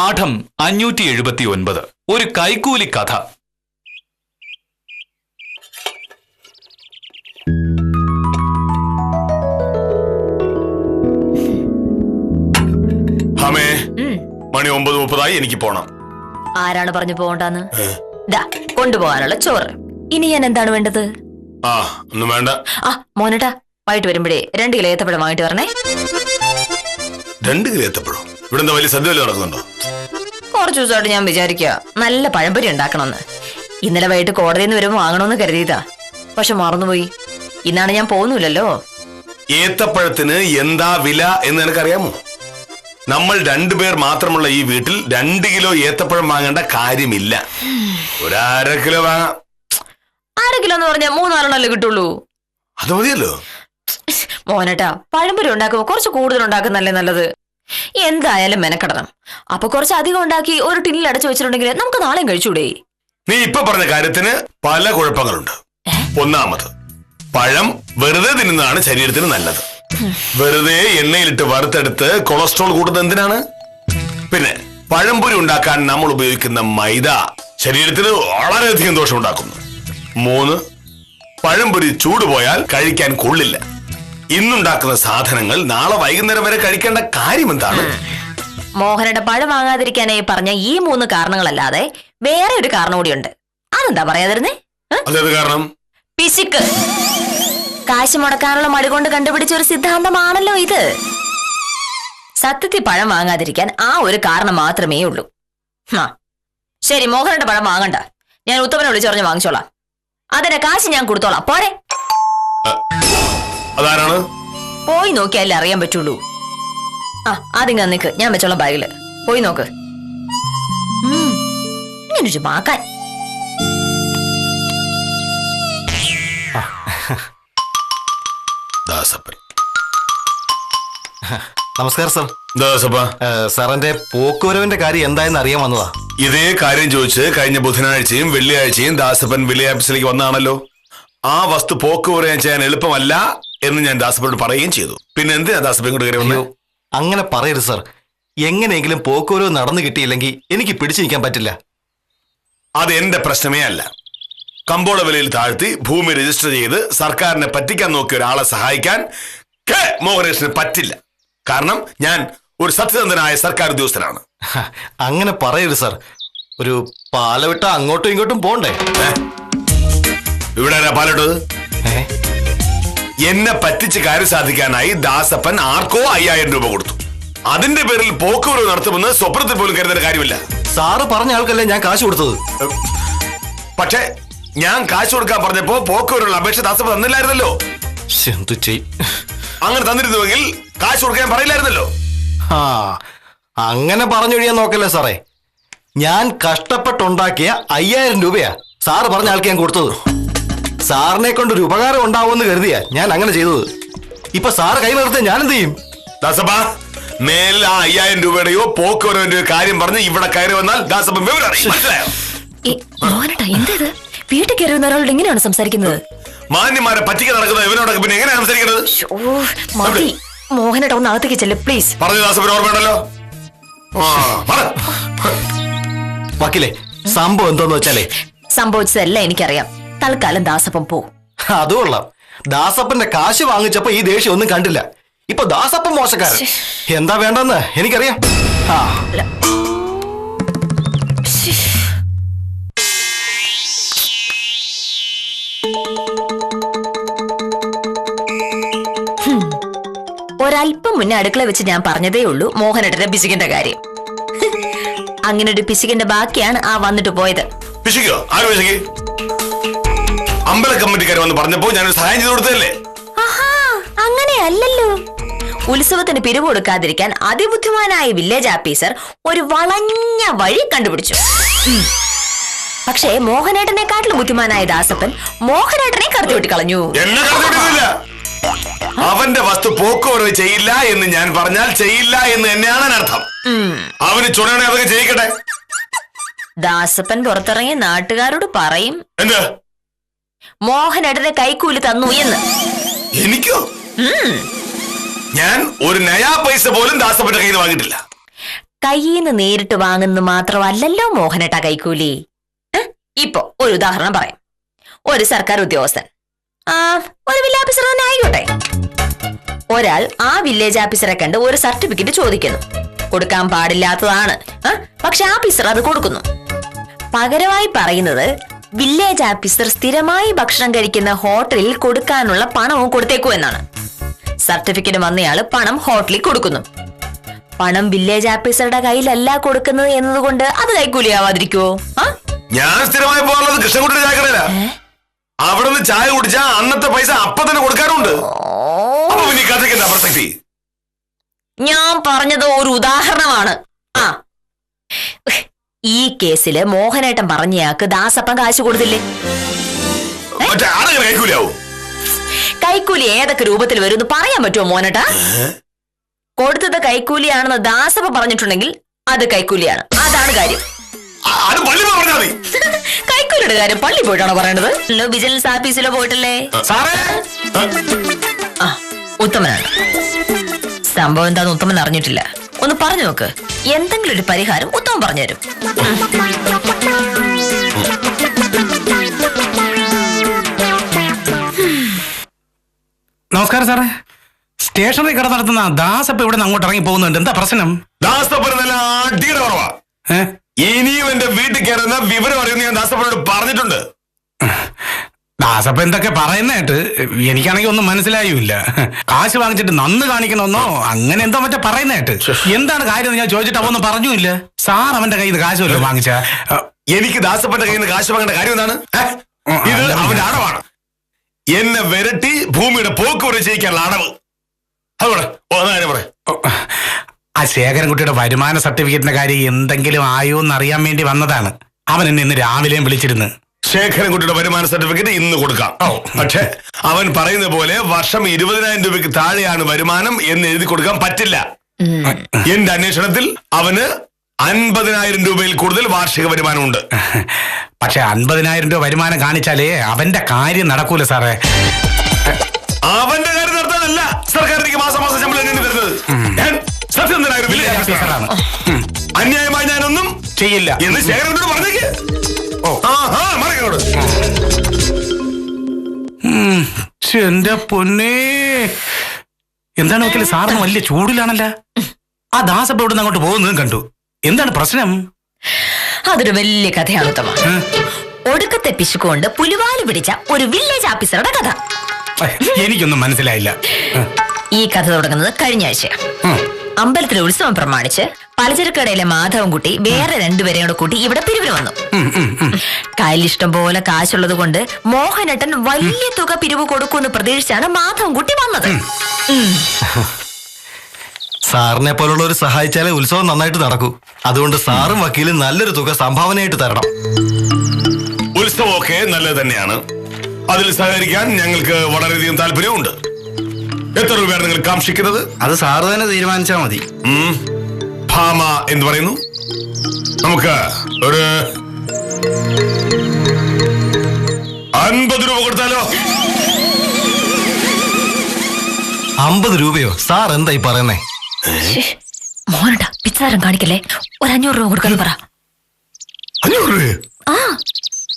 പാഠം 579 ഒരു കൈക്കൂലി കഥ. അമ്മേ, മണി 9:30 എനിക്ക് പോണം. ആരാണ് പറഞ്ഞു പോകണ്ടെന്ന്? കൊണ്ടുപോകാനുള്ള ചോറ്. ഇനി ഞാൻ എന്താണ് വേണ്ടത്? ഒന്നും വേണ്ട. മോനട്ടാ, വൈകിട്ട് വരുമ്പോഴേ 2 കിലോ ഏത്തപ്പഴം വാങ്ങിട്ട് വരണേ. 2 കിലോ ഏത്തപ്പഴം? ഇവിടെ എന്താ വലിയ സദ്യ നടക്കുന്നുണ്ടോ? കുറച്ചു ദിവസമായിട്ട് ഞാൻ വിചാരിക്കുക നല്ല പഴംപൊരി ഉണ്ടാക്കണമെന്ന്. ഇന്നലെ വൈകിട്ട് കോടതിയിൽ നിന്ന് വരുമ്പോൾ വാങ്ങണമെന്ന് കരുതിയതാ. പക്ഷെ മറന്നുപോയി. ഇന്നാണ് ഞാൻ പോകുന്നില്ലല്ലോ. ഏത്തപ്പഴത്തിന് എന്താ വില എന്ന് നിനക്കറിയാമോ? നമ്മൾ 2 പേർ മാത്രമുള്ള ഈ വീട്ടിൽ 2 കിലോ ഏത്തപ്പഴം വാങ്ങേണ്ട കാര്യമില്ല. 1/2 കിലോ വാങ്ങാം. 1/2 കിലോ എന്ന് പറഞ്ഞാൽ 3-4 കിട്ടുള്ളൂ. അത് മതിയല്ലോ. മോനട്ടാ, പഴംപൊരി ഉണ്ടാക്കുമ്പോ കുറച്ച് കൂടുതൽ ഉണ്ടാക്കുന്നല്ലേ നല്ലത്. എന്തായാലും മെനക്കെടണം. അപ്പൊ കുറച്ച് അധികം ഉണ്ടാക്കി ഒരു ടിന്നിൽ അടച്ചു വെച്ചിട്ടുണ്ടെങ്കിൽ നമുക്ക് നാളെയും കഴിച്ചൂടെ? നീ ഇപ്പൊ പറഞ്ഞ കാര്യത്തിന് പല കുഴപ്പങ്ങളുണ്ട്. ഒന്നാമത്, പഴം വെറുതെ തിന്നുന്നതാണ് ശരീരത്തിന് നല്ലത്. വെറുതെ എണ്ണയിലിട്ട് വറുത്തെടുത്ത് കൊളസ്ട്രോൾ കൂടുന്നത് എന്തിനാണ്? പിന്നെ പഴംപൊരി ഉണ്ടാക്കാൻ നമ്മൾ ഉപയോഗിക്കുന്ന മൈദ ശരീരത്തിന് വളരെയധികം ദോഷം ഉണ്ടാക്കുന്നു. 3, പഴംപൊരി ചൂട് പോയാൽ കഴിക്കാൻ കൊള്ളില്ല. ഇന്നുണ്ടാക്കുന്ന സാധനങ്ങൾ നാളെ വൈകുന്നേരം വരെ കഴിക്കേണ്ട കാര്യം എന്താണ്? മോഹനയുടെ പഴം വാങ്ങാതിരിക്കാനായി പറഞ്ഞ ഈ 3 കാരണങ്ങളല്ലാതെ വേറെ ഒരു കാരണം കൂടിയുണ്ട്. അതെന്താ പറയാതിരുന്നേ? കാരണം പിശുക്ക്. കാശ് മുടക്കാനുള്ള മടി കൊണ്ട് കണ്ടുപിടിച്ച ഒരു സിദ്ധാന്തമാണല്ലോ ഇത്. സത്യത്തിൽ പഴം വാങ്ങാതിരിക്കാൻ ആ ഒരു കാരണം മാത്രമേ ഉള്ളൂ. ശരി, മോഹനയുടെ പഴം വാങ്ങണ്ട. ഞാൻ ഉത്തമനെ വിളിച്ചു പറഞ്ഞ് വാങ്ങിച്ചോളാം. അതിന്റെ കാശ് ഞാൻ കൊടുത്തോളാം. പോരെ? അതാരാണ്? പോയി നോക്കിയാലേ അറിയാൻ പറ്റുള്ളൂ. അതിങ്ങ നിക്ക്, ഞാൻ വെച്ചോളാം ബാഗില്. പോയി നോക്ക്. ഇങ്ങനൊരു മാക്കാൻ. നമസ്കാരം സർ. സാറിന്റെ പോക്കുവരവിന്റെ കാര്യം എന്തായെന്ന് അറിയാൻ വന്നതാ. ഇതേ കാര്യം ചോദിച്ച് കഴിഞ്ഞ ബുധനാഴ്ചയും വെള്ളിയാഴ്ചയും ദാസപ്പൻ വില്ലേജ് ഓഫീസിലേക്ക് വന്നാണല്ലോ. ആ വസ്തു പോക്കുവരവ് ചെയ്യാൻ എളുപ്പമല്ല എന്ന് ഞാൻ ദാസപ്പനോട് പറയുകയും ചെയ്തു. പിന്നെ എന്തിനാ ദാസപ്പൻ കൊണ്ട് കയറി വന്നത്? അങ്ങനെ പറയരുത് സർ. എങ്ങനെയെങ്കിലും പോക്കുവരവ് നടന്നു കിട്ടിയില്ലെങ്കിൽ എനിക്ക് പിടിച്ചു നിൽക്കാൻ പറ്റില്ല. അത് എന്റെ പ്രശ്നമേ അല്ല. കമ്പോള വിലയിൽ താഴ്ത്തി ഭൂമി രജിസ്റ്റർ ചെയ്ത് സർക്കാരിനെ പറ്റിക്കാൻ നോക്കിയ ഒരാളെ സഹായിക്കാൻ മോഹനേഷിന് പറ്റില്ല. കാരണം ഞാൻ ഒരു സത്യസന്ധനായ സർക്കാർ ഉദ്യോഗസ്ഥനാണ്. അങ്ങനെ പറയരുത് സർ. ഒരു പാലവിട്ട അങ്ങോട്ടും ഇങ്ങോട്ടും പോണ്ടേ? ഇവിടെ പാലിട്ടത് എന്നെ പറ്റിച്ച് കാര്യം സാധിക്കാനായി ദാസപ്പൻ ആർക്കോ 5000 രൂപ കൊടുത്തു. അതിന്റെ പേരിൽ പോക്കുവരവ് നടത്തുമെന്ന് സ്വപ്നത്തിൽ പോലും കരുതേണ്ട കാര്യമില്ല. സാറ് പറഞ്ഞ ആൾക്കല്ലേ ഞാൻ കാശ് കൊടുത്തത്. പക്ഷേ ഞാൻ കാശ് കൊടുക്കാൻ പറഞ്ഞപ്പോ പോക്കുവരവുള്ള അപേക്ഷ ദാസപ്പൻ തന്നില്ലായിരുന്നല്ലോ. എന്തു ചെയ്? അങ്ങനെ തന്നിരുന്നുവെങ്കിൽ കാശ് കൊടുക്കാൻ പറയില്ലായിരുന്നല്ലോ. അങ്ങനെ പറഞ്ഞൊഴിയാൻ നോക്കല്ലേ സാറേ. ഞാൻ കഷ്ടപ്പെട്ടുണ്ടാക്കിയ 5000 രൂപയാ സാറ് പറഞ്ഞ ആൾക്ക് ഞാൻ കൊടുത്തത്. സാറിനെ കൊണ്ടൊരു ഉപകാരം ഉണ്ടാവുമെന്ന് കരുതിയാ ഞാൻ അങ്ങനെ ചെയ്തത്. ഇപ്പൊ സാറ് കൈ നിർത്തിയ ഞാൻ എന്ത് ചെയ്യും? ദാസപ്പ, മേലിൽ ആ 5000 രൂപയുടെയോ പോക്കുവരവിന്റെ കാര്യം പറഞ്ഞ് ഇവിടെ കയറി വന്നാൽ ദാസപ്പൻ വിവരം അറിയും. മനസ്സിലായോ? വീട്ടിൽ കയറി വന്ന ഒരാളോട് എങ്ങനെയാണ് സംസാരിക്കുന്നത്? മാന്യന്മാരെ പറ്റിക്കാൻ നടക്കുന്ന ഇവനോടൊക്കെ പിന്നെ എങ്ങനെയാണ് സംസാരിക്കുന്നത്? മോഹനേട്ടാ, ഒന്ന് അകത്തേക്ക് ചെല്ല് പ്ലീസ്. പറഞ്ഞു ദാസപ്പൻ ഓർമ്മയുണ്ടല്ലോ. വക്കീലെ, സംഭവം എന്തോന്ന് വെച്ചാലേ സംഭവിച്ചതല്ല എനിക്കറിയാം. തൽക്കാലം ദാസപ്പൻ പോ. അത് കൊള്ളാം. ദാസപ്പന്റെ കാശ് വാങ്ങിച്ചപ്പോ ഈ ദേഷ്യം ഒന്നും കണ്ടില്ല. ഇപ്പൊ ദാസപ്പൻ മോശക്കാരൻ. എന്താ വേണ്ടെന്ന് എനിക്കറിയാം. ഒരല്പം മുന്നേ അടുക്കള വെച്ച് ഞാൻ പറഞ്ഞതേ ഉള്ളൂ മോഹനേട്ടന്റെ പിശുകിന്റെ കാര്യം. അങ്ങനെ ഒരു പിശുകിന്റെ ബാക്കിയാണ് ആ വന്നിട്ട് പോയത്. പിശുക്കോ? ആര് പിശുക്കി? അമ്പല കമ്മിറ്റിക്കാർ വന്ന് പറഞ്ഞപ്പോ ഞാനൊരു സഹായം ചെയ്ത് കൊടുത്തതല്ലേ? അങ്ങനെയല്ലല്ലോ. ഉത്സവത്തിന് പിരിവ് കൊടുക്കാതിരിക്കാൻ അതിബുദ്ധിമാനായ വില്ലേജ് ഓഫീസർ ഒരു വളഞ്ഞ വഴി കണ്ടുപിടിച്ചു. പക്ഷേ മോഹനേട്ടനെക്കാട്ടിലും ബുദ്ധിമാനായ ദാസപ്പൻ മോഹനേട്ടനെ കടത്തി വിട്ട് കളഞ്ഞു. എന്നെ കടത്തിവിട്ടില്ല. അവന്റെ വസ്തു പോക്കുവരവ് ചെയ്യില്ല എന്ന് ഞാൻ പറഞ്ഞാൽ ചെയ്യില്ല എന്ന് തന്നെയാണ് അർത്ഥം. അവന് ചുണയാണെ അതൊക്കെ ചെയ്യിക്കട്ടെ. ദാസപ്പൻ പുറത്തിറങ്ങിയ നാട്ടുകാരോട് പറയും എന്ത്? മോഹനേട്ടനെ കൈക്കൂലി തന്നു എന്ന്. എനിക്കോ? ഞാൻ ഒരു നയാ പൈസ പോലും ദാസപ്പന്റെ കയ്യിൽ നിന്ന് വാങ്ങിയിട്ടില്ല. കയ്യിന്ന് നേരിട്ട് വാങ്ങുന്ന മാത്രമല്ലല്ലോ മോഹനേട്ട കൈക്കൂലി. ഇപ്പൊ ഒരു ഉദാഹരണം പറയാം. ഒരു സർക്കാർ ഉദ്യോഗസ്ഥൻ, ഒരു വില്ലേജ് ഓഫീസർ തന്നെ ആയിക്കോട്ടെ, ഒരാൾ ആ വില്ലേജ് ഓഫീസറെ കണ്ട് ഒരു സർട്ടിഫിക്കറ്റ് ചോദിക്കുന്നു. കൊടുക്കാൻ പാടില്ലാത്തതാണ്, പക്ഷെ ഓഫീസർ അത് കൊടുക്കുന്നു. പകരമായി പറയുന്നത് വില്ലേജ് ഓഫീസർ സ്ഥിരമായി ഭക്ഷണം കഴിക്കുന്ന ഹോട്ടലിൽ കൊടുക്കാനുള്ള പണവും കൊടുത്തേക്കൂ എന്നാണ്. സർട്ടിഫിക്കറ്റ് വന്നയാള് പണം ഹോട്ടലിൽ കൊടുക്കുന്നു. പണം വില്ലേജ് ഓഫീസറുടെ കയ്യിലല്ല കൊടുക്കുന്നത് എന്നതുകൊണ്ട് അത് കൈക്കൂലിയാവാതിരിക്കുവോ? ഞാൻ സ്ഥിരമായി പോകാനുള്ളത് കൃഷ്ണൻകുട്ടിയുടെ ചായക്കടയില. അവിടെ നിന്ന് ചായ കുടിച്ചാ അന്നത്തെ പൈസ അപ്പൊ തന്നെ കൊടുക്കാറുണ്ട്. പ്രസക്തി ഞാൻ പറഞ്ഞത് ഒരു ഉദാഹരണമാണ്. ഈ കേസില് മോഹനേട്ടൻ പറഞ്ഞയാൾക്ക് ദാസപ്പൻ കാശ് കൊടുത്തില്ലേ? കൈക്കൂലി ഏതൊക്കെ രൂപത്തിൽ വരും പറയാൻ പറ്റുമോ മോഹനേട്ടാ? കൊടുത്തത് കൈക്കൂലിയാണെന്ന് ദാസപ്പ പറഞ്ഞിട്ടുണ്ടെങ്കിൽ അത് കൈക്കൂലിയാണ്. അതാണ് കാര്യം. കൈക്കൂലിയുടെ കാര്യം പള്ളി പോയിട്ടാണോ പറയേണ്ടത്? വിജിലൻസ് ഓഫീസിലോ പോയിട്ടല്ലേ? ഉത്തമനാണ്. സംഭവം എന്താന്ന് ഉത്തമൻ അറിഞ്ഞിട്ടില്ല. ഒന്ന് പറഞ്ഞു നോക്ക്, എന്തെങ്കിലും ഒരു പരിഹാരം ഉത്തമൻ പറഞ്ഞുതരും. നമസ്കാരം സാറേ. സ്റ്റേഷനറി കട നടത്തുന്ന ദാസപ്പ ഇവിടെ അങ്ങോട്ട് ഇറങ്ങി പോകുന്നുണ്ട്. എന്താ പ്രശ്നം? ഇനിയും എന്റെ വീട്ടിൽ കയറുന്ന വിവരം അറിയുന്ന ഞാൻ ദാസപ്പനോട് പറഞ്ഞിട്ടുണ്ട്. ദാസപ്പ എന്തൊക്കെ പറയുന്നതായിട്ട് എനിക്കാണെങ്കിൽ ഒന്നും മനസ്സിലായില്ല. കാശ് വാങ്ങിച്ചിട്ട് നന്ന് കാണിക്കണമെന്നോ അങ്ങനെ എന്തോ മറ്റേ പറയുന്നതായിട്ട്. എന്താണ് കാര്യം ഞാൻ ചോദിച്ചിട്ട് അവൊന്നും പറഞ്ഞില്ല. സാർ അവന്റെ കയ്യിൽ നിന്ന് കാശ് വല്ലതും വാങ്ങിച്ച? എനിക്ക് ദാസപ്പന്റെ കയ്യിൽ നിന്ന് കാശ് വാങ്ങേണ്ട കാര്യം എന്താണ്? ഇത് അവന്റെ അടവാണ്. എന്നെ വിരട്ടി ഭൂമിയുടെ പോക്ക് വരെ ചെയ്യിക്കാനുള്ള അടവ്. അതോടെ ആ ശേഖരൻകുട്ടിയുടെ വരുമാന സർട്ടിഫിക്കറ്റിന്റെ കാര്യം എന്തെങ്കിലും ആയോ എന്നറിയാൻ വേണ്ടി വന്നതാണ്. അവൻ എന്നെ ഇന്ന് രാവിലെയും വിളിച്ചിരുന്നു. ശേഖരൻകുട്ടിയുടെ വരുമാന സർട്ടിഫിക്കറ്റ് ഇന്ന് കൊടുക്കാം. പക്ഷെ അവൻ പറയുന്ന പോലെ വർഷം 20,000 രൂപയ്ക്ക് താഴെയാണ് വരുമാനം എന്ന് എഴുതി കൊടുക്കാൻ പറ്റില്ല. എന്റെ അന്വേഷണത്തിൽ അവന് 50,000 രൂപയിൽ കൂടുതൽ വാർഷിക വരുമാനമുണ്ട്. പക്ഷെ 50,000 രൂപ വരുമാനം കാണിച്ചാലേ അവന്റെ കാര്യം നടക്കൂല സാറേ. അവന്റെ കാര്യം നടത്താനല്ല സർക്കാർ എനിക്ക് മാസം മാസം ശമ്പളം തരുന്നത്. അന്യായമായി ഞാനൊന്നും ചെയ്യില്ല എന്ന് ശേഖരനോട് പറഞ്ഞേക്ക്. എന്റെ പൊന്നേ, എന്താണ് നോക്കില്ല സാറിന് വലിയ ചൂടിലാണല്ല. ആ ദാസപ്പ ഇവിടെ നിന്ന് അങ്ങോട്ട് പോകുന്നതും കണ്ടു. എന്താണ് പ്രശ്നം? അതൊരു വലിയ കഥയാണ് ഉത്തമ. ഒടുക്കത്തെ പിശുകൊണ്ട് പുലിവാല് പിടിച്ച ഒരു വില്ലേജ് ഓഫീസറുടെ കഥ. എനിക്കൊന്നും മനസ്സിലായില്ല. ഈ കഥ തുടങ്ങുന്നത് കഴിഞ്ഞ ആഴ്ച. അമ്പലത്തിലെ ഉത്സവം പ്രമാണിച്ച് പലചരക്കടയിലെ മാധവൻകുട്ടി വേറെ 2 പേരെയും കൂടെ കൂട്ടി ഇവിടെ പിരിവിന് വന്നു. കയ്യിൽ ഇഷ്ടം പോലെ കാശുള്ളത് കൊണ്ട് മോഹനേട്ടൻ വലിയ തുക പിരിവ് കൊടുക്കുമെന്ന് പ്രതീക്ഷിച്ചാണ് മാധവൻകുട്ടി വന്നത്. സാറിനെ പോലുള്ളവർ സഹായിച്ചാലേ ഉത്സവം നന്നായിട്ട് നടക്കൂ. അതുകൊണ്ട് സാറും വക്കീലും നല്ലൊരു തുക സംഭാവനയായിട്ട് തരണം. ഉത്സവമൊക്കെ നല്ലത് തന്നെയാണ്. അതിൽ സഹകരിക്കാൻ ഞങ്ങൾക്ക് വളരെയധികം താല്പര്യമുണ്ട്. എത്ര രൂപയാണ് നിങ്ങൾ കാക്ഷിക്കുന്നത്? അത് സാറ് തന്നെ തീരുമാനിച്ചാൽ മതി. ഭാമ എന്ത് പറയുന്നു? നമുക്ക് ഒരു 50 രൂപ കൊടുത്താലോ? 50 രൂപയോ? സാർ എന്തായി പറയുന്നേ? മോഹനേട്ടാ പിച്ചാരം കാണിക്കല്ലേ. ഒരു 500 രൂപ കൊടുക്കാൻ പറ. 500 രൂപയോ?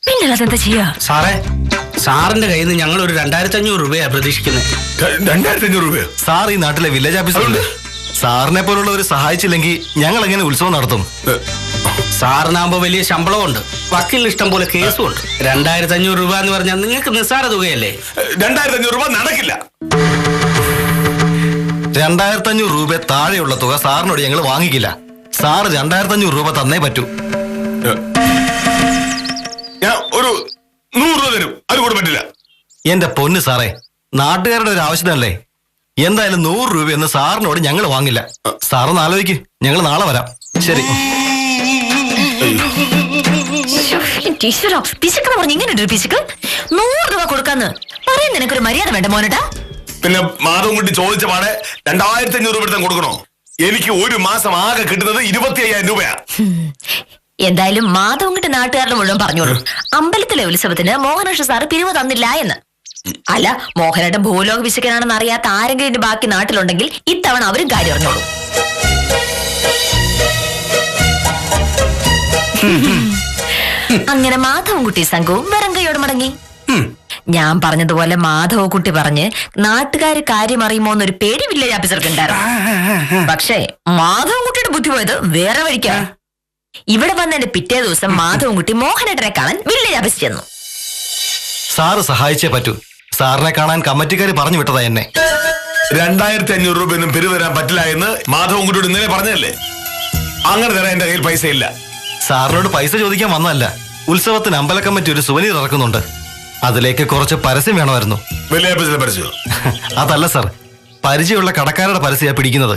പിന്നെ അതെന്താ ചെയ്യാ? സാറേ, സാറിന്റെ കയ്യിൽ നിന്ന് ഞങ്ങൾ ഒരു 2,500 രൂപയാണ് പ്രതീക്ഷിക്കുന്നത്. 2,500 രൂപയോ? സാർ ഈ നാട്ടിലെ വില്ലേജ് ഓഫീസറുണ്ട്. സാറിനെ പോലുള്ളവർ സഹായിച്ചില്ലെങ്കിൽ ഞങ്ങൾ എങ്ങനെ ഉത്സവം നടത്തും? സാറിനാകുമ്പോ വലിയ ശമ്പളമുണ്ട്, വക്കീലിന് ഇഷ്ടം പോലെ കേസും ഉണ്ട്. 2,500 രൂപ എന്ന് പറഞ്ഞാൽ നിങ്ങൾക്ക് നിസ്സാര തുകയല്ലേ? 2,500 രൂപ നടക്കില്ല. 2,500 രൂപ താഴെയുള്ള തുക സാറിനോട് ഞങ്ങൾ വാങ്ങിക്കില്ല. സാറ് 2,500 രൂപ തന്നേ പറ്റൂ. ഞാൻ ഒരു 100 രൂപ തരും. അത് കൂടെ പറ്റില്ല. എന്റെ പൊന്ന് സാറേ, നാട്ടുകാരുടെ ഒരു ആവശ്യമല്ലേ. എന്തായാലും 100 രൂപയൊന്നും സാറിനോട് ഞങ്ങൾ വാങ്ങില്ല. സാറൊന്ന് ആലോചിക്ക്. ഞങ്ങൾ നാളെ വരാം. ശരി. ഇങ്ങനെ പിശുക്ക് 100 രൂപ കൊടുക്കാന്ന് പറയുന്ന നിനക്കൊരു മര്യാദ വേണ്ട മോനേട്ടാ. പിന്നെ മാധവൻകുട്ടി ചോദിച്ച പാടെ 2,500 രൂപ കൊടുക്കണോ? എനിക്ക് ഒരു മാസം ആകെ കിട്ടുന്നത് 25,000 രൂപയാ. എന്തായാലും മാധവൻകുട്ടി നാട്ടുകാരുടെ മുഴുവൻ പറഞ്ഞോളൂ, അമ്പലത്തിലെ ഉത്സവത്തിന് മോഹനകൃഷ്ണ സാറ് പിരിവ് തന്നില്ല എന്ന്. അല്ല, മോഹനേട്ടൻ ഭൂലോക പിശുക്കനാണെന്ന് അറിയാത്ത ആരെങ്കിലും ബാക്കി നാട്ടിലുണ്ടെങ്കിൽ ഇത്തവണ അവരും കാര്യം അറിഞ്ഞോളൂ. അങ്ങനെ മാധവൻകുട്ടി സംഘവും വെറും കൈയോട് മടങ്ങി. ഞാൻ പറഞ്ഞതുപോലെ മാധവൻകുട്ടി പറഞ്ഞ് നാട്ടുകാര് കാര്യം അറിയുമോ എന്നൊരു പേടി വില്ലേജ് ഓഫീസർക്ക് ഉണ്ടായിരുന്നു. പക്ഷേ മാധവൻകുട്ടിയുടെ ബുദ്ധി പോയത് വേറെ വഴിക്കാ. ഇവിടെ വന്നതിന്റെ പിറ്റേ ദിവസം മാധവൻകുട്ടി മോഹനേട്ടനെ കാണാൻ വില്ലേജ് ഓഫീസിൽ ചെന്നു. സാറ് സഹായിച്ചേ പറ്റൂ. സാറിനെ കാണാൻ കമ്മിറ്റിക്കാര് പറഞ്ഞു വിട്ടതാ എന്നെ. 2500 രൂപയൊന്നും പിരിവ് തരാൻ പറ്റില്ല എന്ന് മാധവൻകുട്ടിയോട് ഇന്നലെ പറഞ്ഞതല്ലേ? അങ്ങനെ തരാൻ എന്റെ കയ്യിൽ പൈസ ഇല്ല. സാറിനോട് പൈസ ചോദിക്കാൻ വന്നതല്ല. ഉത്സവത്തിന് അമ്പല കമ്മിറ്റി ഒരു സുവനീർ ഇറക്കുന്നുണ്ട്. അതിലേക്ക് കുറച്ച് പരസ്യം വേണമായിരുന്നു. വില്ലേജ് പരസ്യം? അതല്ല സാർ, പരിചയമുള്ള കടക്കാരുടെ പരസ്യമാണ് പിടിക്കുന്നത്.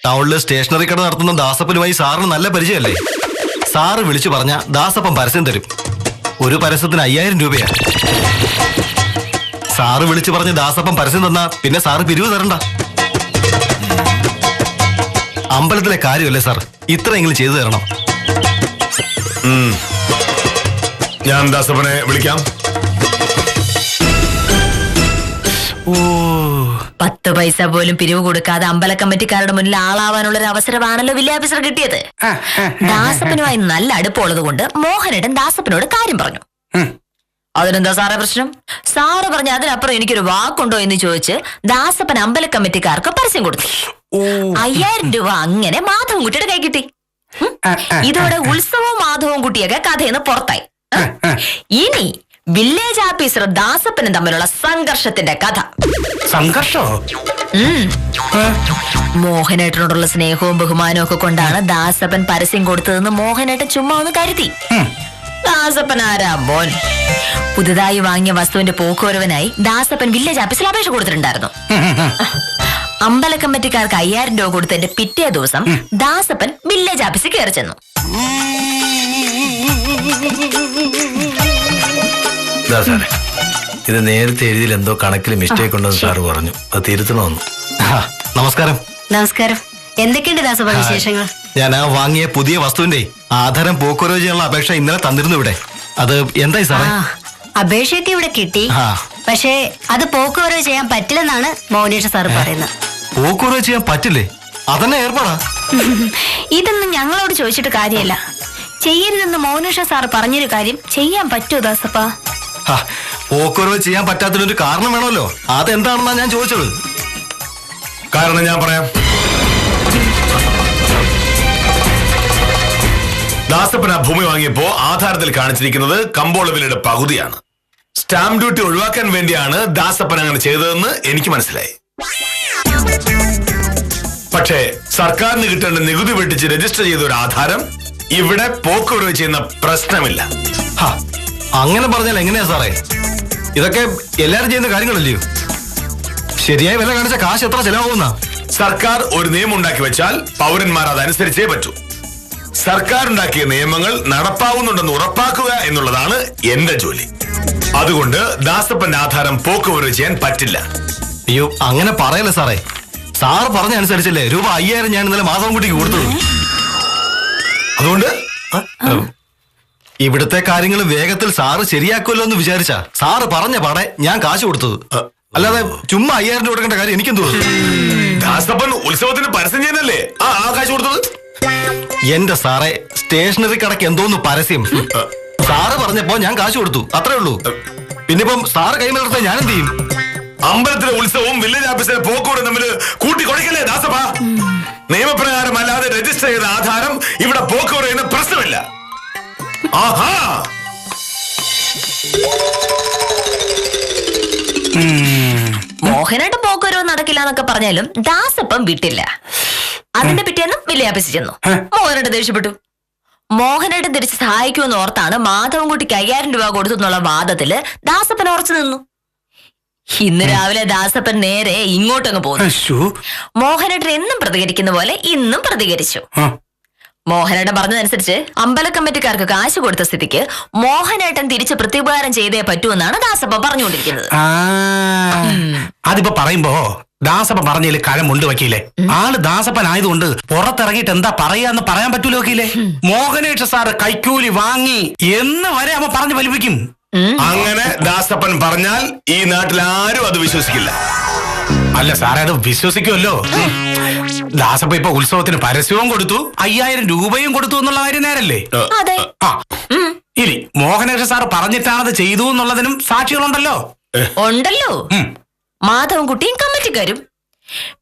ടൗണില് സ്റ്റേഷനറി കട നടത്തുന്ന ദാസപ്പനുമായി സാറിന് നല്ല പരിചയമല്ലേ? സാറ് വിളിച്ചു പറഞ്ഞ ദാസപ്പൻ പരസ്യം തരും. ഒരു പരസ്യത്തിന് 5000 രൂപയാ. സാറ് വിളിച്ചു പറഞ്ഞ് ദാസപ്പൻ പരസ്യം തന്നാ പിന്നെ സാറ് പിരിവ് തരണ്ട. അമ്പലത്തിലെ കാര്യമല്ലേ സാർ, ഇത്രയെങ്കിലും ചെയ്തു തരണം. ഞാൻ ദാസപ്പനെ വിളിക്കാം. 10 പൈസ പോലും പിരിവ് കൊടുക്കാതെ അമ്പല കമ്മിറ്റിക്കാരുടെ മുന്നിൽ ആളാവാനുള്ള ഒരു അവസരമാണല്ലോ വില്ലേജ് ഓഫീസർ കിട്ടിയത്. ദാസപ്പനുമായി നല്ല അടുപ്പമുള്ളത് കൊണ്ട് മോഹനേട്ടൻ ദാസപ്പനോട് കാര്യം പറഞ്ഞു. അതിനെന്താ സാറേ പ്രശ്നം? സാറ് പറഞ്ഞ അതിനപ്പുറം എനിക്കൊരു വാക്കുണ്ടോ എന്ന് ചോദിച്ച് ദാസപ്പൻ അമ്പല കമ്മിറ്റിക്കാർക്ക് പരസ്യം കൊടുത്തു. 5000 രൂപ അങ്ങനെ മാധവൻകുട്ടിയുടെ കൈ കിട്ടി. ഇതോടെ ഉത്സവവും മാധവൻകുട്ടിയൊക്കെ കഥയെന്ന് പുറത്തായി. ഇനി വില്ലേജ് ഓഫീസർ ദാസപ്പനും തമ്മിലുള്ള സംഘർഷത്തിന്റെ കഥ. സംഘർഷോ? മോഹനേട്ടനോടുള്ള സ്നേഹവും ബഹുമാനവും ഒക്കെ കൊണ്ടാണ് ദാസപ്പൻ പരസ്യം കൊടുത്തതെന്ന് മോഹനേട്ടൻ ചുമ്മാ ഒന്ന് കരുതി. ദാസപ്പൻ ആരാ മോൻ? പുതുതായി വാങ്ങിയ വസ്തുവിന്റെ പോക്കുവരവനായി ദാസപ്പൻ വില്ലേജ് ഓഫീസിൽ അപേക്ഷ കൊടുത്തിട്ടുണ്ടായിരുന്നു. അമ്പല കമ്മിറ്റിക്കാർക്ക് 5000 രൂപ കൊടുത്തതിന്റെ പിറ്റേ ദിവസം ദാസപ്പൻ വില്ലേജ് ഓഫീസിൽ കയറി ചെന്നു. സാറേ, ഇത് നേരത്തെ എഴുതിയിൽ എന്തോ കണക്കിൽ മിസ്റ്റേക്ക് ഉണ്ടെന്ന് സാറ് പറഞ്ഞു. അത് തിരുത്തണമെന്നു. നമസ്കാരം. നമസ്കാരം. എന്തൊക്കെയുണ്ട് ദാസപ്പ വിശേഷങ്ങൾ? ഞാൻ ആ വാങ്ങിയ പുതിയ വസ്തുവിന്റെ ആധാരം പോക്കുവരവ് ചെയ്യാനുള്ള അപേക്ഷ ഇന്നലെ തന്നിരുന്നു ഇവിടെ. അത് എന്തായി സാറേ? അപേക്ഷയൊക്കെ ഇവിടെ കിട്ടി. പക്ഷേ അത് പോക്കുവരവ് ചെയ്യാൻ പറ്റില്ലെന്നാണ് മോഹനേഷ സാർ പറയുന്നത്. പോക്കുവരവ് ചെയ്യാൻ പറ്റില്ലേ? അതന്നെ ഏർപ്പാടാ. ഇതൊന്നും ഞങ്ങളോട് ചോദിച്ചിട്ട് കാര്യമല്ല. ചെയ്യരുതെന്ന് മോഹനേഷ സാർ പറഞ്ഞൊരു കാര്യം ചെയ്യാൻ പറ്റുമോ ദാസപ്പ? പോക്കുവരവ് ചെയ്യാൻ പറ്റാത്തതിനൊരു കാരണം വേണമല്ലോ. അതെന്താണെന്നാ ഞാൻ ചോദിച്ചത്. കാരണം ഞാൻ പറയാം. ദാസപ്പൻ ആ ഭൂമി വാങ്ങിയപ്പോ ആധാരത്തിൽ കാണിച്ചിരിക്കുന്നത് കമ്പോള വിലയുടെ പകുതിയാണ്. സ്റ്റാമ്പ് ഡ്യൂട്ടി ഒഴിവാക്കാൻ വേണ്ടിയാണ് ദാസപ്പൻ അങ്ങനെ ചെയ്തതെന്ന് എനിക്ക് മനസ്സിലായി. പക്ഷേ സർക്കാരിന് കിട്ടേണ്ട നികുതി വെട്ടിച്ച് രജിസ്റ്റർ ചെയ്ത ഒരു ആധാരം ഇവിടെ പോക്കുവരവ് ചെയ്യുന്ന പ്രശ്നമില്ല. അങ്ങനെ പറഞ്ഞാൽ എങ്ങനെയാ സാറേ? ഇതൊക്കെ എല്ലാരും ചെയ്യുന്ന കാര്യങ്ങളല്ലയോ? ശരിയായ വില കാണിച്ച കാശ് എത്ര ചെലവാകുന്ന? സർക്കാർ ഒരു നിയമം ഉണ്ടാക്കി വെച്ചാൽ പൗരന്മാർ അതനുസരിച്ചേ പറ്റൂ. സർക്കാർ ഉണ്ടാക്കിയ നിയമങ്ങൾ നടപ്പാവുന്നുണ്ടെന്ന് ഉറപ്പാക്കുക എന്നുള്ളതാണ് എന്റെ ജോലി. അതുകൊണ്ട് ദാസപ്പന്റെ ആധാരം പോക്കുവരവ് ചെയ്യാൻ പറ്റില്ല. അയ്യോ, അങ്ങനെ പറയല്ലേ സാറേ. സാറ് പറഞ്ഞ അനുസരിച്ചല്ലേ രൂപ 5000 ഞാൻ ഇന്നലെ മാധവൻകുട്ടിക്ക് കൊടുത്തത്. അതുകൊണ്ട് ഇവിടുത്തെ കാര്യങ്ങൾ വേഗത്തിൽ സാറ് ശരിയാക്കുമല്ലോ എന്ന് വിചാരിച്ചാ സാറ് പറഞ്ഞ പാടെ ഞാൻ കാശ് കൊടുത്തത്. അല്ലാതെ ചുമ്മാ 5000 രൂപ കൊടുക്കേണ്ട കാര്യം എനിക്കും തോന്നുന്നു. ദാസപ്പൻ ഉത്സവത്തിന് പരസ്യം ചെയ്യുന്നല്ലേ ആ കാശ് കൊടുത്തത്? എന്റെ സാറേ, സ്റ്റേഷനറി കടക്ക് എന്തോന്ന് പരസ്യം. സാറ് പറഞ്ഞപ്പോ ഞാൻ കാശ് കൊടുത്തു, അത്രേ ഉള്ളൂ. പിന്നിപ്പം സാറ് കൈമലർത്താൻ ഞാൻ എന്ത് ചെയ്യും? അമ്പലത്തിലെ ഉത്സവവും വില്ലേജ് ഓഫീസിലെ പോക്കുവരവും തമ്മിൽ കൂട്ടി കൊടുക്കല്ലേ ദാസപ്പ? നിയമപ്രകാരം അല്ലാതെ രജിസ്റ്റർ ചെയ്ത ആധാരം ഇവിടെ പോക്കുവരവിന് പ്രശ്നമില്ല. ആഹാ, മോഹനേട്ടൻ പോക്കുവരവ് നടക്കില്ല എന്നൊക്കെ പറഞ്ഞാലും ദാസപ്പൻ വിട്ടില്ല. അതിന്റെ പിറ്റേന്ന് വില്ലേജ് ഓഫീസിൽ ചെന്നു. മോഹനേട്ടൻ ദേഷ്യപ്പെട്ടു. മോഹനേട്ടൻ തിരിച്ച് സഹായിക്കുമെന്ന് ഓർത്താണ് മാധവൻകുട്ടിക്ക് 5000 രൂപ കൊടുത്തു എന്നുള്ള വാദത്തില് ദാസപ്പൻ ഉറച്ചു നിന്നു. ഇന്ന് രാവിലെ ദാസപ്പൻ നേരെ ഇങ്ങോട്ടങ്ങ് പോന്നു. മോഹനേട്ടൻ എന്നും പ്രതികരിക്കുന്ന പോലെ ഇന്നും പ്രതികരിച്ചു. മോഹനേട്ടൻ പറഞ്ഞതനുസരിച്ച് അമ്പല കമ്മിറ്റിക്കാർക്ക് കാശ് കൊടുത്ത സ്ഥിതിക്ക് മോഹനേട്ടൻ തിരിച്ച് പ്രത്യുപകാരം ചെയ്തേ പറ്റൂന്നാണ് ദാസപ്പൻ പറഞ്ഞുകൊണ്ടിരിക്കുന്നത്. അതിപ്പോ പറയുമ്പോ ദാസപ്പൻ പറഞ്ഞതിൽ കഴമുണ്ട് വക്കീലെ. ആള് ദാസപ്പൻ ആയതുകൊണ്ട് പുറത്തിറങ്ങിയിട്ട് എന്താ പറയാന്ന് പറയാൻ പറ്റൂല വക്കീലെ. മോഹനേഷ സാറ് കൈക്കൂലി വാങ്ങി എന്ന് വരെ അവ പറഞ്ഞു ഫലിപ്പിക്കും. അങ്ങനെ ദാസപ്പൻ പറഞ്ഞാൽ ഈ നാട്ടിൽ ആരും അത് വിശ്വസിക്കില്ല. അല്ല സാറേ, അത് വിശ്വസിക്കുമല്ലോ. ദാസപ്പ ഇപ്പൊ ഉത്സവത്തിന് പരസ്യവും കൊടുത്തു 5000 രൂപയും കൊടുത്തു എന്നുള്ള കാര്യം നേരല്ലേ? അതെ. ആ ഇനി മോഹനകൃഷ്ണ സാർ പറഞ്ഞിട്ടാണത് ചെയ്തു എന്നുള്ളതിനും സാക്ഷികളുണ്ടല്ലോ. ഉണ്ടല്ലോ. മാധവൻകുട്ടിയും കമ്മിറ്റിക്കാരും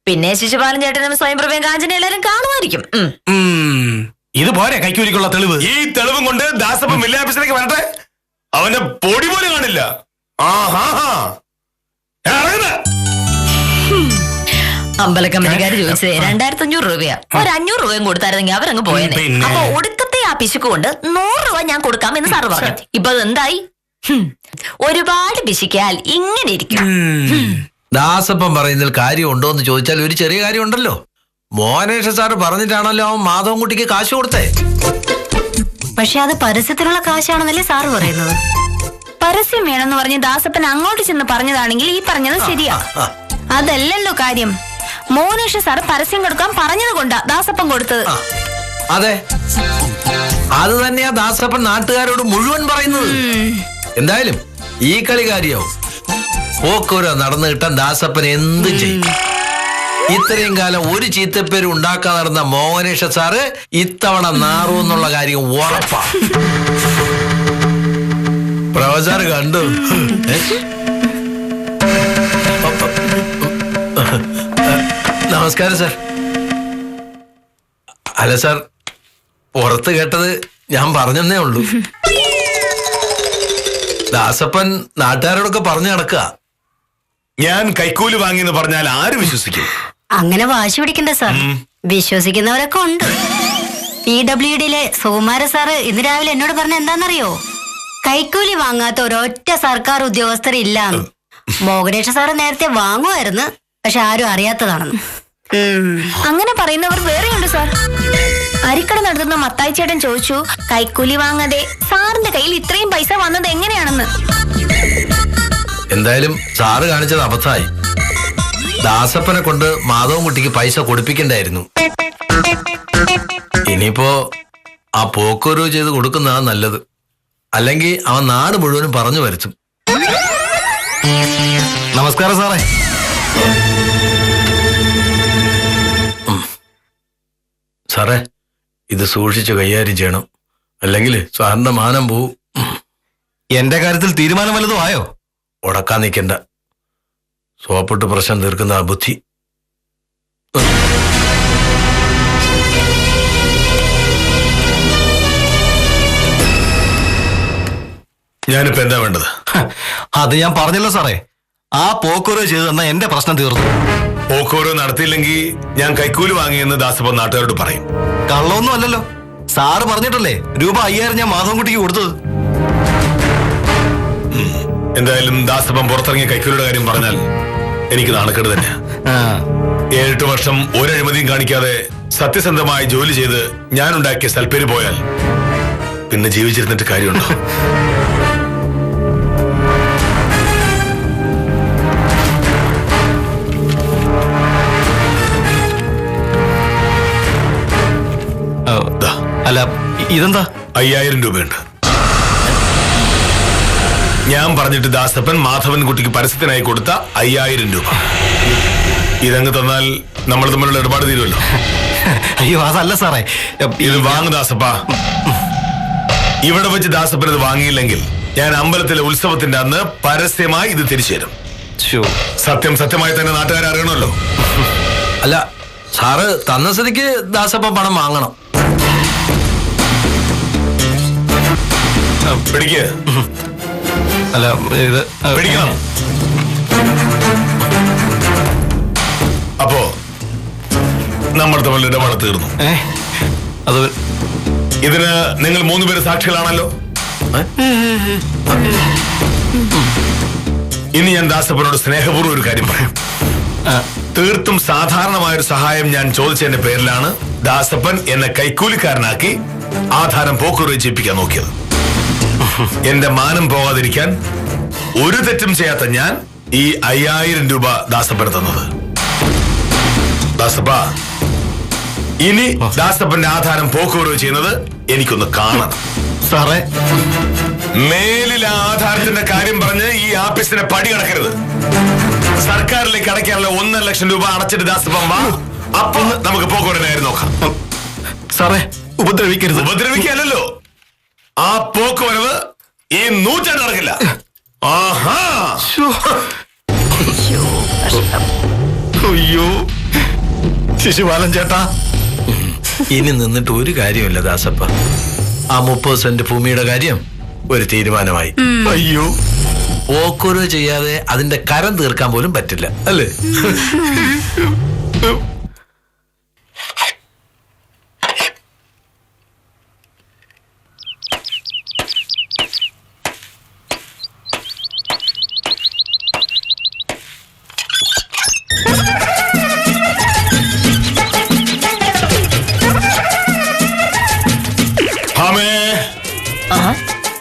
പിന്നെ ശിശുപാലൻ ചേട്ടനും സ്വയംപ്രഭയും കാഞ്ചന എല്ലാരും കാണുമായിരിക്കും. ഇത് പോരെ കൈക്കൂലിക്കുള്ള തെളിവ്? ഈ തെളിവും കൊണ്ട് ദാസപ്പൻ വലിയ ഓഫീസിലേക്ക് വരട്ടെ, അവന്റെ പൊടി പോലും കാണില്ല. അമ്പല കമ്പനിക്കാര് ചോദിച്ചത് 2500 രൂപയാ. ഒരു 500 രൂപയും കൊടുത്തായിരുന്നെങ്കിൽ അവരങ്ങ് പോയേനെ. അപ്പൊ ഒടുക്കത്തെ ആ പിശുക്ക് കൊണ്ട് 100 രൂപ ഞാൻ കൊടുക്കാം എന്ന് സാറ് പറഞ്ഞു. ഇപ്പൊ എന്തായി? ഒരുപാട് പിശിക്കാൽ ഇങ്ങനെ ഇരിക്കും. ദാസപ്പൻ പറയുന്നതിൽ കാര്യമുണ്ടോ എന്ന് ചോദിച്ചാൽ ഒരു ചെറിയ കാര്യം ഉണ്ടല്ലോ. മോഹനേഷ സാറ് പറഞ്ഞിട്ടാണല്ലോ അവൻ മാധവൻകുട്ടിക്ക് കാശ് കൊടുത്തേ. പക്ഷെ അത് പരസ്യത്തിനുള്ള കാശാണെന്നല്ലേ സാറ് പറയുന്നത്? പരസ്യം വേണമെന്ന് പറഞ്ഞ് ദാസപ്പൻ അങ്ങോട്ട് ചെന്ന് പറഞ്ഞതാണെങ്കിൽ ഈ പറഞ്ഞത് ശരിയാ. അതല്ലല്ലോ കാര്യം. മോഹനേഷ സാർ പരസ്യം കൊടുക്കാൻ പറഞ്ഞത് കൊണ്ടാ ദാസപ്പൻ കൊടുത്തത്. അതെ, അത് തന്നെയാ ദാസപ്പൻ നാട്ടുകാരോട് മുഴുവൻ പറയുന്നത്. എന്തായാലും ഈ കളി കാര്യമാവും. പോക്കൂര നടന്നു കിട്ടാൻ ദാസപ്പൻ എന്തും ചെയ്യും. ഇത്രയും കാലം ഒരു ചീത്തപ്പേര് ഉണ്ടാക്കാൻ നടന്ന മോഹനേഷ സാറ് ഇത്തവണ നാറുമെന്നുള്ള കാര്യം ഉറപ്പാ. പ്രൊഫസർ കണ്ടു. നമസ്കാരം സാർ. അല്ല സാർ, പുറത്ത് കേട്ടത് ഞാൻ പറഞ്ഞെന്നേ ഉള്ളൂ. ദാസപ്പൻ നാട്ടുകാരോടൊക്കെ പറഞ്ഞു നടക്കുക. ഞാൻ കൈക്കൂലി വാങ്ങിയെന്ന് പറഞ്ഞാൽ ആര് വിശ്വസിക്കും? അങ്ങനെ വാശി പിടിക്കണ്ട സാർ, വിശ്വസിക്കുന്നവരൊക്കെ ഉണ്ട്. PWDയിലെ സുകുമാര സാറ് ഇന്ന് രാവിലെ എന്നോട് പറഞ്ഞ എന്താണെന്നറിയോ? കൈക്കൂലി വാങ്ങാത്ത ഒരൊറ്റ സർക്കാർ ഉദ്യോഗസ്ഥരില്ല. മോഹനേഷ സാറ് നേരത്തെ വാങ്ങുമായിരുന്നു, പക്ഷെ ആരും അറിയാത്തതാണെന്ന്. അങ്ങനെ പറയുന്നവർ വേറെയുണ്ട് സാർ. അരിക്കട നടത്തുന്ന മത്തായി ചേട്ടൻ ചോദിച്ചു, കൈക്കൂലി വാങ്ങാതെ സാറിന്റെ കയ്യിൽ ഇത്രയും പൈസ വന്നത് എങ്ങനെയാണെന്ന്. എന്തായാലും സാറ് കാണിച്ചത് അബദ്ധമായി. ദാസപ്പനെ കൊണ്ട് മാധവൻകുട്ടിക്ക് പൈസ കൊടുപ്പിക്കണ്ടായിരുന്നു. ഇനിയിപ്പോ ആ പോക്കൊരു ചെയ്ത് കൊടുക്കുന്നതാണ് നല്ലത്. അല്ലെങ്കിൽ അവൻ നാട് മുഴുവനും പറഞ്ഞു വരച്ചും. നമസ്കാരം സാറേ. സാറേ, ഇത് സൂക്ഷിച്ച് കൈകാര്യം ചെയ്യണം, അല്ലെങ്കിൽ സാറിന്റെ മാനം പോവും. എന്റെ കാര്യത്തിൽ തീരുമാനം വല്ലതും ആയോ? ഉടക്കാൻ നിൽക്കണ്ട. സോപ്പിട്ട് പ്രശ്നം തീർക്കുന്ന ആ ബുദ്ധി. ഞാനിപ്പോ എന്താ വേണ്ടത്? അത് ഞാൻ പറഞ്ഞല്ലോ സാറേ. ആ പോക്കോരോ ചെയ്തു തന്ന എന്റെ പ്രശ്നം തീർന്നു. പോക്കോരോ നടത്തിയില്ലെങ്കിൽ ഞാൻ കൈക്കൂലി വാങ്ങിയെന്ന് ദാസപ്പൻ നാട്ടുകാരോട് പറയും. കള്ളൊന്നും അല്ലല്ലോ. സാറ് പറഞ്ഞിട്ടല്ലേ രൂപ 5000 ഞാൻ മാധവൻകുട്ടിക്ക് കൊടുത്തത്. എന്തായാലും ദാസപ്പൻ പുറത്തിറങ്ങിയ കൈക്കൂലിയുടെ കാര്യം പറഞ്ഞാൽ എനിക്ക് നാണക്കേട് തന്നെയാ. 7-8 വർഷം ഒരു അഴിമതിയും കാണിക്കാതെ സത്യസന്ധമായി ജോലി ചെയ്ത് ഞാൻ ഉണ്ടാക്കിയ സൽപ്പേര് പോയാൽ പിന്നെ ജീവിച്ചിരുന്നിട്ട് കാര്യമുണ്ടോ? അല്ല, ഇതെന്താ? 5000 രൂപയുണ്ട്. ഞാൻ പറഞ്ഞിട്ട് ദാസപ്പൻ മാധവൻകുട്ടിക്ക് പരസ്യത്തിനായി കൊടുത്ത 5000 രൂപ. ഇതങ്ങ് തന്നാൽ നമ്മൾ തമ്മിലുള്ള ഇടപാട് തീരുമല്ലോ. അയ്യോ, അതല്ല സാറേ. ഇത് വാങ്ങു ദാസപ്പ. ഇവിടെ വെച്ച് ദാസപ്പൻ ഇത് വാങ്ങിയില്ലെങ്കിൽ ഞാൻ അമ്പലത്തിലെ ഉത്സവത്തിന്റെ അന്ന് പരസ്യമായി ഇത് തിരിച്ചു തരും. സത്യം സത്യമായി തന്നെ നാട്ടുകാരെ അറിയണമല്ലോ. അല്ല, സാറ് തന്ന സ്ഥിതിക്ക് ദാസപ്പൻ പണം വാങ്ങണം. പിടിക്ക്. അല്ല, ഇത് പിടിക്കണം. അപ്പോ നമ്മൾ തമ്മിൽ ഇടപാട് തീർന്നു. അത് ഇതിന് നിങ്ങൾ 3 പേര് സാക്ഷികളാണല്ലോ. ഇനി ഞാൻ ദാസപ്പനോട് സ്നേഹപൂർവ്വം ഒരു കാര്യം പറയാം. തീർത്തും സാധാരണമായൊരു സഹായം ഞാൻ ചോദിച്ചതിന്റെ പേരിലാണ് ദാസപ്പൻ എന്നെ കൈക്കൂലിക്കാരനാക്കി ആധാരം പോക്കുറ ചെയ്യിപ്പിക്കാൻ നോക്കിയത്. എന്റെ മാനം പോകാതിരിക്കാൻ ഒരു തെറ്റും ചെയ്യാത്ത ഞാൻ ഈ 5000 രൂപ ദാസപ്പന് തന്നത്. ദാസപ്പ, ഇനി ദാസപ്പന്റെ ആധാരം പോക്കുറ ചെയ്യുന്നത് എനിക്കൊന്ന് കാണണം. സാറേ, മേലിൽ ആധാരത്തിന്റെ കാര്യം പറഞ്ഞ് ഈ ആഫീസിനെ പടി കടക്കരുത്. സർക്കാരിലേക്ക് അടയ്ക്കാനുള്ള 1.5 ലക്ഷം രൂപ അടച്ചിട്ട് ദാസപ്പൻ വാ, അപ്പൊ നമുക്ക് പോക്കുവരവിന്റെ കാര്യം നോക്കാം. സാറേ ഉപദ്രവിക്കരുത്. ഉപദ്രവിക്കല്ലോ, ആ പോക്കുവരവ് ഈ നൂറ്റാണ്ട് നടക്കില്ല. ആഹാ, അയ്യോ ശിശുപാലൻ ചേട്ടാ, ഇനി നിന്നിട്ട് ഒരു കാര്യമില്ല ദാസപ്പ. ആ 30 സെന്റ് ഭൂമിയുടെ കാര്യം ഒരു തീരുമാനമായി. അയ്യോ പോക്കുവരവ് ചെയ്യാതെ അതിന്റെ കരം തീർക്കാൻ പോലും പറ്റില്ല അല്ലേ?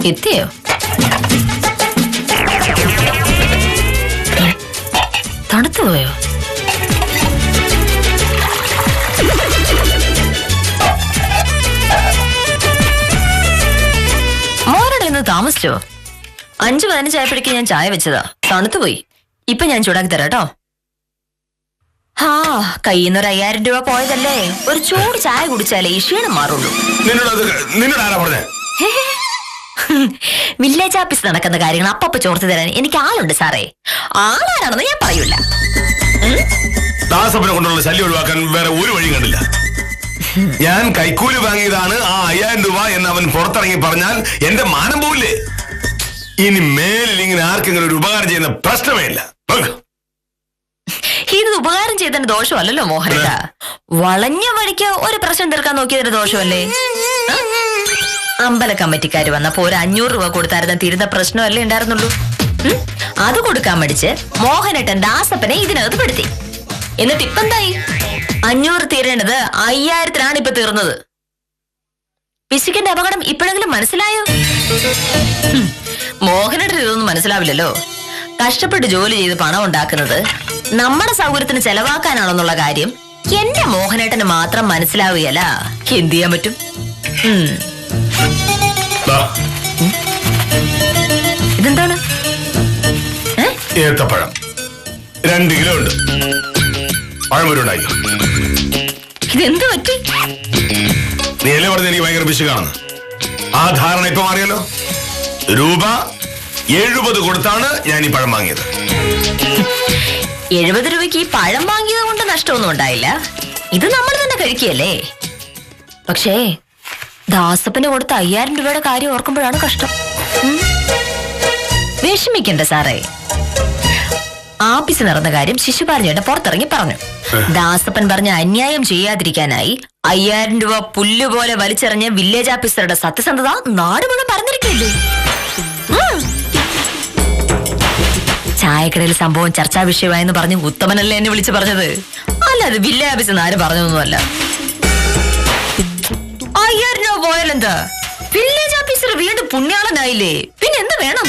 എത്തിയോ? തണുത്തു പോയോ? മോരുടെ ഇന്ന് താമസിച്ചോ? 5:15 ആയപ്പോഴേക്ക് ഞാൻ ചായ വെച്ചതാ, തണുത്തുപോയി. ഇപ്പൊ ഞാൻ ചൂടാക്കി തരാം കേട്ടോ. കയ്യിന്നൊരു 5000 രൂപ പോയതല്ലേ, ഒരു ചൂട് ചായ കുടിച്ചാലേ ഈ ക്ഷീണം മാറുള്ളൂ. നിന്നോട് ആരാ പറഞ്ഞേ? വില്ലേജ് ഓഫീസ് നടക്കുന്ന കാര്യങ്ങൾ അപ്പപ്പ ചോർത്തി തരാൻ എനിക്ക് ആളുണ്ട് സാറേ. ആളാരാണെന്ന് ഞാൻ പറയൂല. ദാസപ്പനെ കൊണ്ടുള്ള ശല്യം ഒഴിവാക്കാൻ വേറെ ഒരു വഴി കണ്ടില്ല. ഞാൻ കൈക്കൂലി വാങ്ങിയതാണ് ആ 5000 രൂപ എന്ന് അവൻ പുറത്തിറങ്ങി പറഞ്ഞാൽ എന്റെ മാനം പോവില്ലേ? ഇനി മേലിൽ ഇങ്ങനെ ആർക്കെങ്കിലും ഒരു ഉപകാരം ചെയ്യുന്ന പ്രശ്നമേ ഇല്ല. ഇത് ഉപകാരം ചെയ്തതിന് ദോഷമല്ലല്ലോ മോഹനേട്ടാ. വളഞ്ഞ വഴിക്ക് ഒരു പ്രശ്നം തീർക്കാൻ നോക്കിയതിന് ദോഷമല്ലേ? അമ്പല കമ്മിറ്റിക്കാര് വന്നപ്പോ ഒരു 500 രൂപ കൊടുത്തായിരുന്ന തീരുന്ന പ്രശ്നമല്ലേ ഉണ്ടായിരുന്നുള്ളൂ. അത് കൊടുക്കാൻ മടിച്ച് മോഹനേട്ടൻ ദാസപ്പനെ ഇതിനകത്ത് പെടുത്തി. എന്നിട്ട് ഇപ്പെന്തായി? 500 തീരേണ്ടത് 5000-ത്തിനാണ് ഇപ്പൊ തീർന്നത്. പിശുക്കിന്റെ അപകടം ഇപ്പോഴെങ്കിലും മനസ്സിലായോ? മോഹനേട്ടൻ ഇതൊന്നും മനസ്സിലാവില്ലല്ലോ. കഷ്ടപ്പെട്ട് ജോലി ചെയ്ത് പണം ഉണ്ടാക്കുന്നത് നമ്മുടെ സൗകര്യത്തിന് ചെലവാക്കാനാണെന്നുള്ള കാര്യം എന്റെ മോഹനേട്ടന് മാത്രം മനസ്സിലാവുകയല്ല. എന്ത് ചെയ്യാൻ പറ്റും? ഇതെന്താണ്? ഏത്തപ്പഴം 2 കിലോ ഉണ്ട്. പഴം ഒരു ഉണ്ടാക്കി. ഇതെന്ത് പറ്റി? നീ അല്ലേ പറഞ്ഞ എനിക്ക് ഭയങ്കര പിശുക്കാണെന്ന്? ആ ധാരണ ഇപ്പൊ മാറിയല്ലോ. രൂപ 70 കൊടുത്താണ് ഞാൻ ഈ പഴം വാങ്ങിയത്. 70 രൂപയ്ക്ക് ഈ പഴം വാങ്ങിയത് കൊണ്ട് നഷ്ടമൊന്നും ഉണ്ടായില്ല. ഇത് നമ്മൾ തന്നെ കഴിക്കുകയല്ലേ. പക്ഷേ ദാസപ്പന് കൊടുത്ത 5000 രൂപയുടെ കാര്യം ഓർക്കുമ്പോഴാണ് കഷ്ടം. വിഷമിക്കണ്ട സാറേ. ആഫീസ് നടന്ന കാര്യം ശിശുപാലൻ പുറത്തിറങ്ങി പറഞ്ഞു. ദാസപ്പൻ പറഞ്ഞ അന്യായം ചെയ്യാതിരിക്കാനായി 5000 രൂപ പുല്ലുപോലെ വലിച്ചെറിഞ്ഞ വില്ലേജ് ഓഫീസറുടെ സത്യസന്ധത നാട് മുഴുവൻ പറഞ്ഞിരിക്കില്ലേ. ചായക്കടയിൽ സംഭവം ചർച്ചാ വിഷയമായെന്ന് പറഞ്ഞ് ഉത്തമനല്ലേ എന്നെ വിളിച്ചു പറഞ്ഞത്, അല്ലാതെ വില്ലേജ് ഓഫീസർ ആരും പറഞ്ഞൊന്നുമല്ല. 5000 രൂപ പോയാലെന്താ? വില്ലേജ് ഓഫീസർ വീണ്ടും പുണ്യാളനായില്ലേ, പിന്നെ എന്ത് വേണം?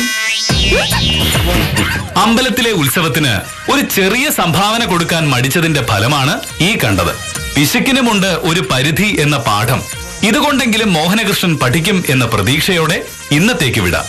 അമ്പലത്തിലെ ഉത്സവത്തിന് ഒരു ചെറിയ സംഭാവന കൊടുക്കാൻ മടിച്ചതിന്റെ ഫലമാണ് ഈ കണ്ടത്. പിശുക്കിനുമുണ്ട് ഒരു പരിധി എന്ന പാഠം. ഇതുകൊണ്ടെങ്കിലും മോഹനകൃഷ്ണൻ പഠിക്കും എന്ന പ്രതീക്ഷയോടെ ഇന്നത്തേക്ക് വിടാം.